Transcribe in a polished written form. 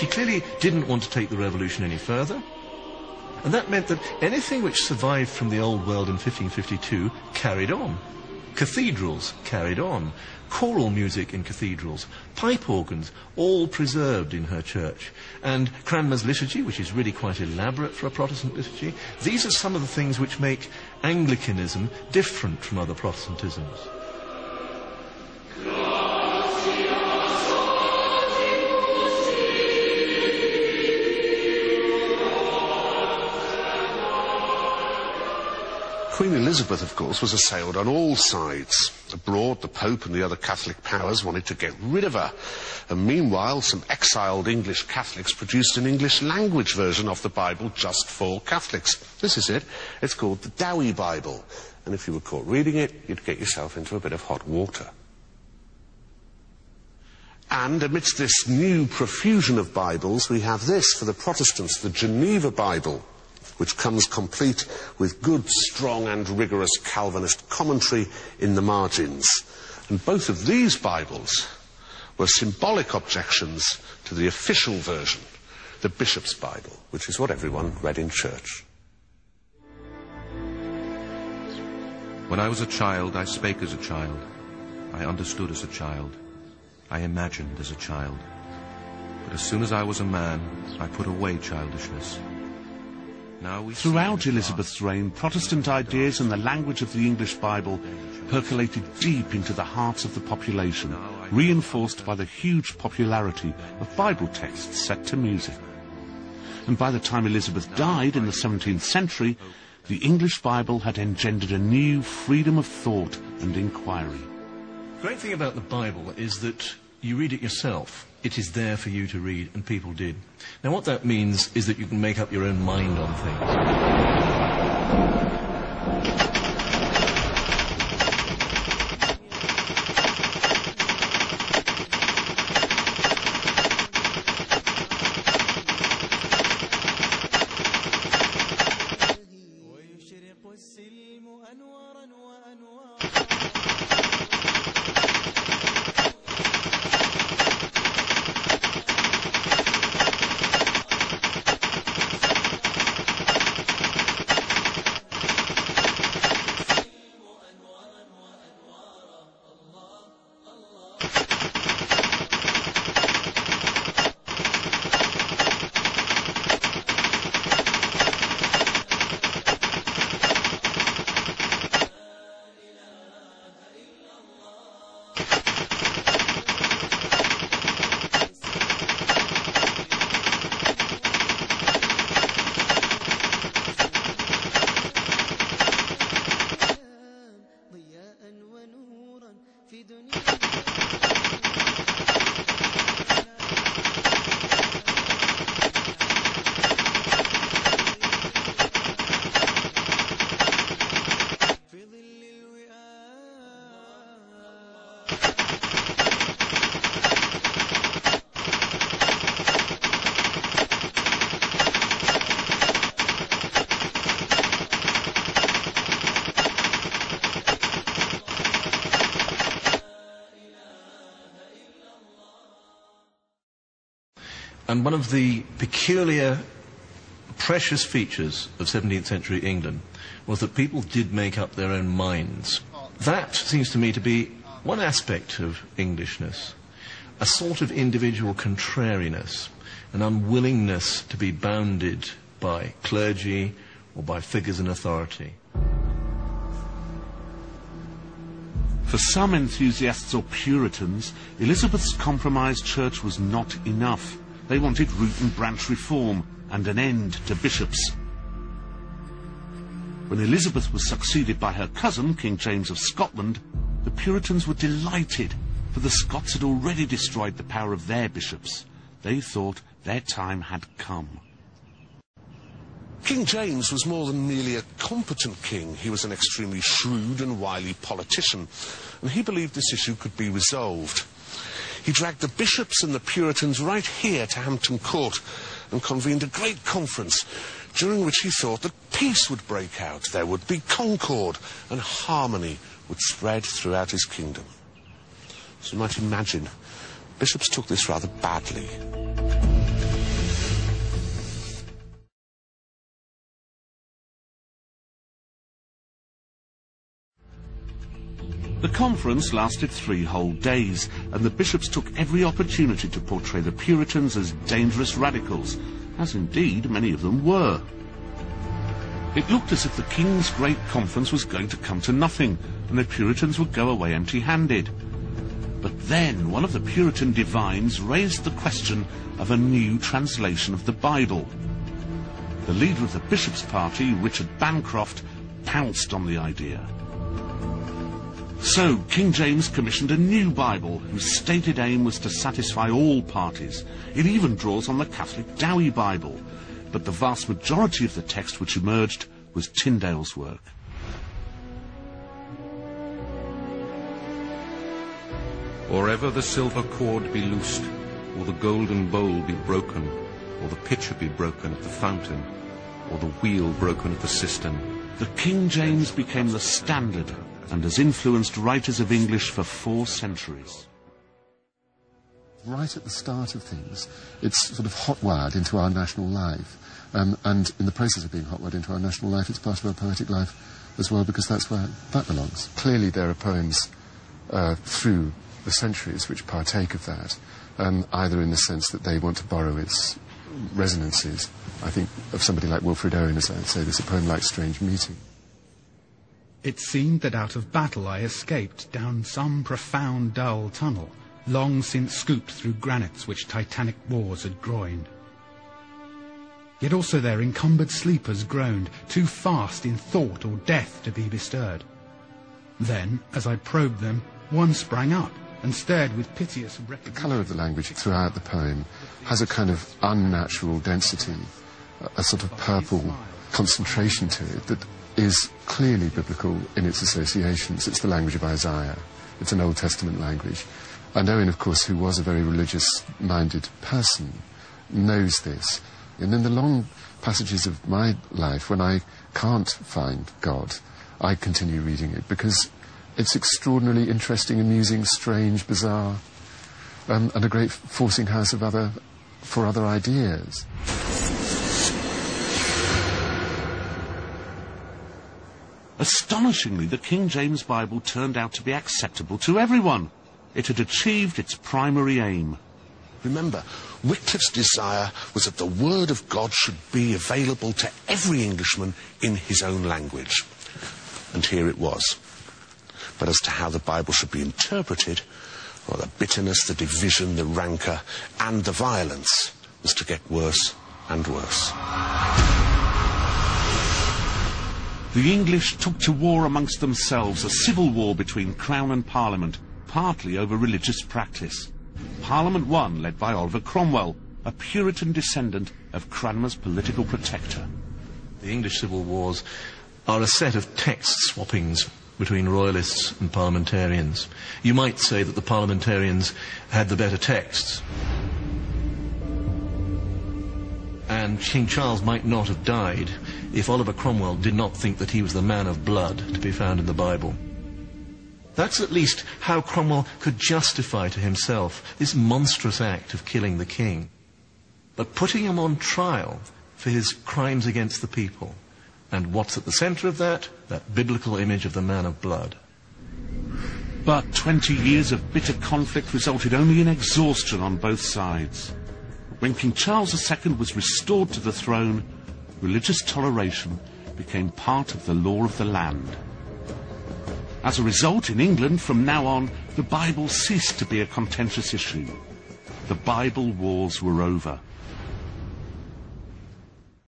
She clearly didn't want to take the revolution any further. And that meant that anything which survived from the old world in 1552 carried on. Cathedrals carried on. Choral music in cathedrals. Pipe organs, all preserved in her church. And Cranmer's liturgy, which is really quite elaborate for a Protestant liturgy. These are some of the things which make Anglicanism different from other Protestantisms. Queen Elizabeth, of course, was assailed on all sides. Abroad, the Pope and the other Catholic powers wanted to get rid of her. And meanwhile, some exiled English Catholics produced an English-language version of the Bible just for Catholics. This is it. It's called the Dowie Bible. And if you were caught reading it, you'd get yourself into a bit of hot water. And amidst this new profusion of Bibles, we have this for the Protestants, the Geneva Bible, which comes complete with good, strong and rigorous Calvinist commentary in the margins. And both of these Bibles were symbolic objections to the official version, the Bishop's Bible, which is what everyone read in church. When I was a child, I spake as a child. I understood as a child. I imagined as a child. But as soon as I was a man, I put away childishness. Throughout Elizabeth's reign, Protestant ideas and the language of the English Bible percolated deep into the hearts of the population, reinforced by the huge popularity of Bible texts set to music. And by the time Elizabeth died in the 17th century, the English Bible had engendered a new freedom of thought and inquiry. The great thing about the Bible is that you read it yourself. It is there for you to read, and people did. Now what that means is that you can make up your own mind on things. And one of the peculiar, precious features of 17th century England was that people did make up their own minds. That seems to me to be one aspect of Englishness, a sort of individual contrariness, an unwillingness to be bounded by clergy or by figures in authority. For some enthusiasts or Puritans, Elizabeth's compromised church was not enough. They wanted root and branch reform and an end to bishops. When Elizabeth was succeeded by her cousin, King James of Scotland, the Puritans were delighted, for the Scots had already destroyed the power of their bishops. They thought their time had come. King James was more than merely a competent king. He was an extremely shrewd and wily politician, and he believed this issue could be resolved. He dragged the bishops and the Puritans right here to Hampton Court and convened a great conference during which he thought that peace would break out, there would be concord, and harmony would spread throughout his kingdom. As you might imagine, bishops took this rather badly. The conference lasted 3 whole days, and the bishops took every opportunity to portray the Puritans as dangerous radicals, as indeed many of them were. It looked as if the King's Great Conference was going to come to nothing, and the Puritans would go away empty-handed. But then one of the Puritan divines raised the question of a new translation of the Bible. The leader of the Bishops' Party, Richard Bancroft, pounced on the idea. So King James commissioned a new Bible whose stated aim was to satisfy all parties. It even draws on the Catholic Dowie Bible, but the vast majority of the text which emerged was Tyndale's work. Or ever the silver cord be loosed, or the golden bowl be broken, or the pitcher be broken at the fountain, or the wheel broken at the cistern. The King James became the standard and has influenced writers of English for 4 centuries. Right at the start of things, it's sort of hot-wired into our national life. And in the process of being hot-wired into our national life, it's part of our poetic life as well, because that's where that belongs. Clearly there are poems through the centuries which partake of that, either in the sense that they want to borrow its resonances. I think of somebody like Wilfred Owen, as I'd say, there's a poem like Strange Meeting. It seemed that out of battle I escaped down some profound dull tunnel, long since scooped through granites which titanic wars had groined. Yet also there encumbered sleepers groaned, too fast in thought or death to be bestirred. Then, as I probed them, one sprang up and stared with piteous recognition. The colour of the language throughout the poem has a kind of unnatural density, a sort of purple concentration to it that is clearly biblical in its associations. It's the language of Isaiah. It's an Old Testament language. And Owen, of course, who was a very religious-minded person, knows this. And in the long passages of my life, when I can't find God, I continue reading it because it's extraordinarily interesting, amusing, strange, bizarre, and a great forcing house of for other ideas. Astonishingly, the King James Bible turned out to be acceptable to everyone. It had achieved its primary aim. Remember, Wycliffe's desire was that the Word of God should be available to every Englishman in his own language. And here it was. But as to how the Bible should be interpreted, well, the bitterness, the division, the rancour, and the violence was to get worse and worse. The English took to war amongst themselves, a civil war between Crown and Parliament, partly over religious practice. Parliament won, led by Oliver Cromwell, a Puritan descendant of Cranmer's political protector. The English civil wars are a set of text swappings between royalists and parliamentarians. You might say that the parliamentarians had the better texts. And King Charles might not have died if Oliver Cromwell did not think that he was the man of blood to be found in the Bible. That's at least how Cromwell could justify to himself this monstrous act of killing the king. But putting him on trial for his crimes against the people. And what's at the centre of that? That biblical image of the man of blood. But 20 years of bitter conflict resulted only in exhaustion on both sides. When King Charles II was restored to the throne, religious toleration became part of the law of the land. As a result, in England, from now on, the Bible ceased to be a contentious issue. The Bible wars were over.